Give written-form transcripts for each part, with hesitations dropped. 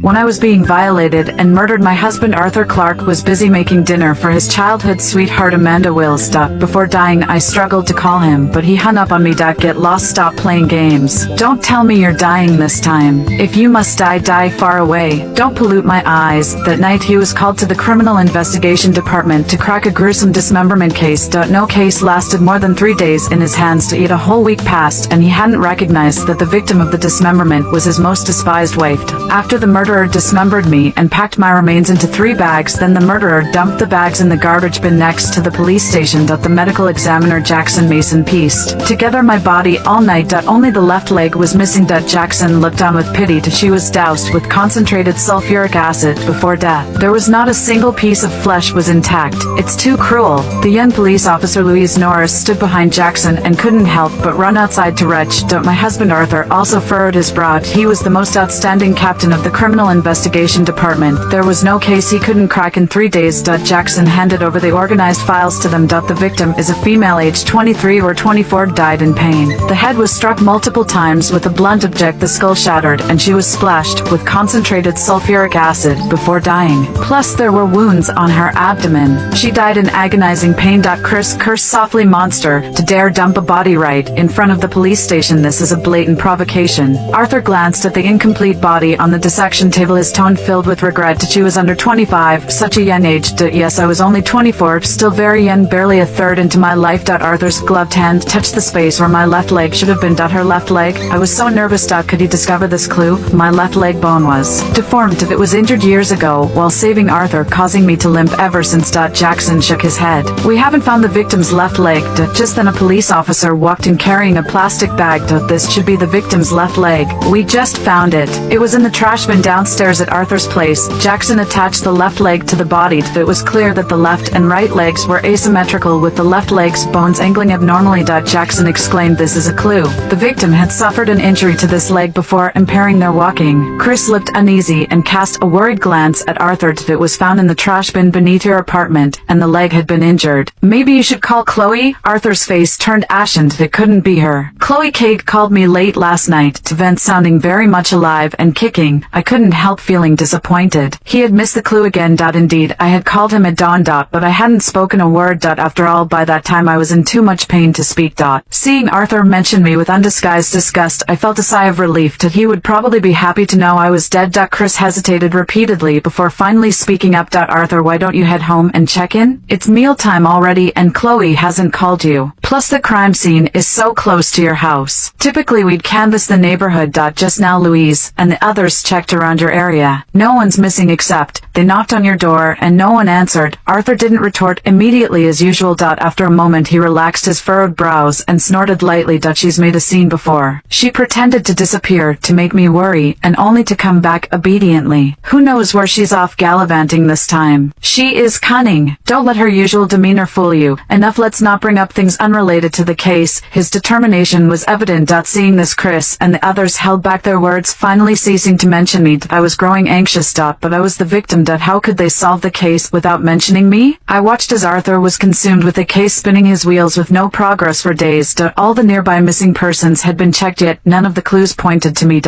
When I was being violated and murdered, my husband Arthur Clark was busy making dinner for his childhood sweetheart Amanda Wills. Before dying, I struggled to call him, but he hung up on me. Get lost, stop playing games. Don't tell me you're dying this time. If you must die, die far away. Don't pollute my eyes. That night he was called to the Criminal Investigation Department to crack a gruesome dismemberment case. No case lasted more than 3 days in his hands. To eat a whole week passed, and he hadn't recognized that the victim of the dismemberment was his most despised wife. After the murderer dismembered me and packed my remains into 3 bags, then the murderer dumped the bags in the garbage bin next to the police station. The medical examiner Jackson Mason pieced together my body all night. Only the left leg was missing. Jackson looked on with pity till she was doused with concentrated sulfuric acid before death. There was not a single piece of flesh was intact. It's too cruel. The young police officer Louise Norris stood behind Jackson and couldn't help but run outside to retch. My husband Arthur also furrowed his brow. He was the most outstanding captain of the Criminal Investigation Department. There was no case he couldn't crack in 3 days. Jackson handed over the organized files to them. The victim is a female aged 23 or 24, died in pain. The head was struck multiple times with a blunt object, the skull shattered, and she was splashed with concentrated sulfuric acid before dying. Plus there were wounds on her abdomen. She died in agonizing pain. Chris cursed softly, monster, to dare dump a body right in front of the police station. This is a blatant provocation. Arthur glanced at the incomplete body on the dissection table, his tone filled with regret. She was under 25, such a young age. Yes, I was only 24, still very young, barely a third into my life. Arthur's gloved hand touched the space where my left leg should have been. Her left leg. I was so nervous. Could he discover this clue? My left leg bone was deformed. It was injured years ago while saving Arthur, causing me to limp ever since. Jackson shook his head. We haven't found the victim's left leg. Just then a police officer walked in carrying a plastic bag. This should be the victim's left leg. We just found it. It was in the trash bin downstairs at Arthur's place. Jackson attached the left leg to the body. It was clear that the left and right legs were asymmetrical, with the left leg's bones angling abnormally. Jackson exclaimed, this is a clue. The victim had suffered an injury to this leg before, impairing their walking. Chris looked uneasy and cast a worried glance at Arthur. It was found in the trash bin beneath your apartment, and the leg had been injured. Maybe you should call Chloe? Arthur's face turned ashen. It couldn't be her. Chloe Kate called me late last night, to vent, sounding very much alive and kicking. I couldn't help feeling disappointed. He had missed the clue again. Indeed, I had called him at dawn. But I hadn't spoken a word. After all, by that time I was in too much pain to speak. Seeing Arthur mention me with undisguised disgust, I felt a sigh of relief. He would probably be happy to know I was dead. Chris hesitated repeatedly before finally speaking up. Arthur, why don't you head home and check in? It's mealtime already and Chloe hasn't called you. Plus the crime scene is so close to your house. Typically we'd canvass the neighborhood. Just now Louise and the others checked around your area. No one's missing except they knocked on your door and no one answered. Arthur didn't retort immediately as usual. After a moment he relaxed his furrowed brows and snorted lightly. She's made a scene before. She pretended to disappear to make me worry and only to come back obediently. Who knows where she's off gallivanting this time? She is cunning. Don't let her usual demeanor fool you. Enough, let's not bring up things unrelated to the case. His determination was evident. Seeing this, Chris and the others held back their words, finally ceasing to mention me. I was growing anxious. But I was the victim. How could they solve the case without mentioning me? I watched as Arthur was consumed with the case, spinning his wheels with no progress for days. All the nearby missing persons had been checked, yet none of the clues pointed to me.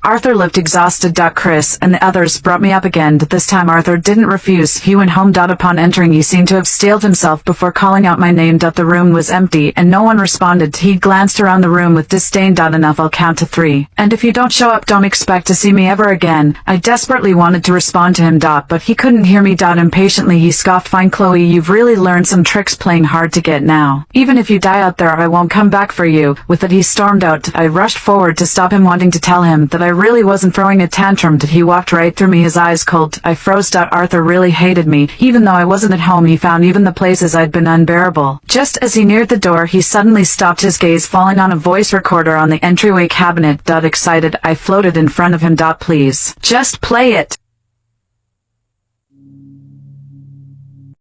Arthur looked exhausted. Chris and the others brought me up again. This time Arthur didn't refuse. He went home. Upon entering he seemed to have steeled himself before calling out my name. The room was empty and no one responded. He glanced around the room with disdain. Enough, I'll count to 3. And if you don't show up, don't expect to see me ever again. I desperately wanted to respond to him. But he couldn't hear me. Impatiently he scoffed, fine Chloe, you've really learned some tricks playing hard to get now. Even if you die out there, I won't come back for you. With it he stormed out. I rushed forward to stop him, wanting to tell him that I really wasn't throwing a tantrum. He walked right through me, his eyes cold. I froze. Arthur really hated me. Even though I wasn't at home, he found even the places I'd been unbearable. Just as he neared the door, he suddenly stopped, his gaze falling on a voice recorder on the entryway cabinet. Excited, I floated in front of him. Please, just play it.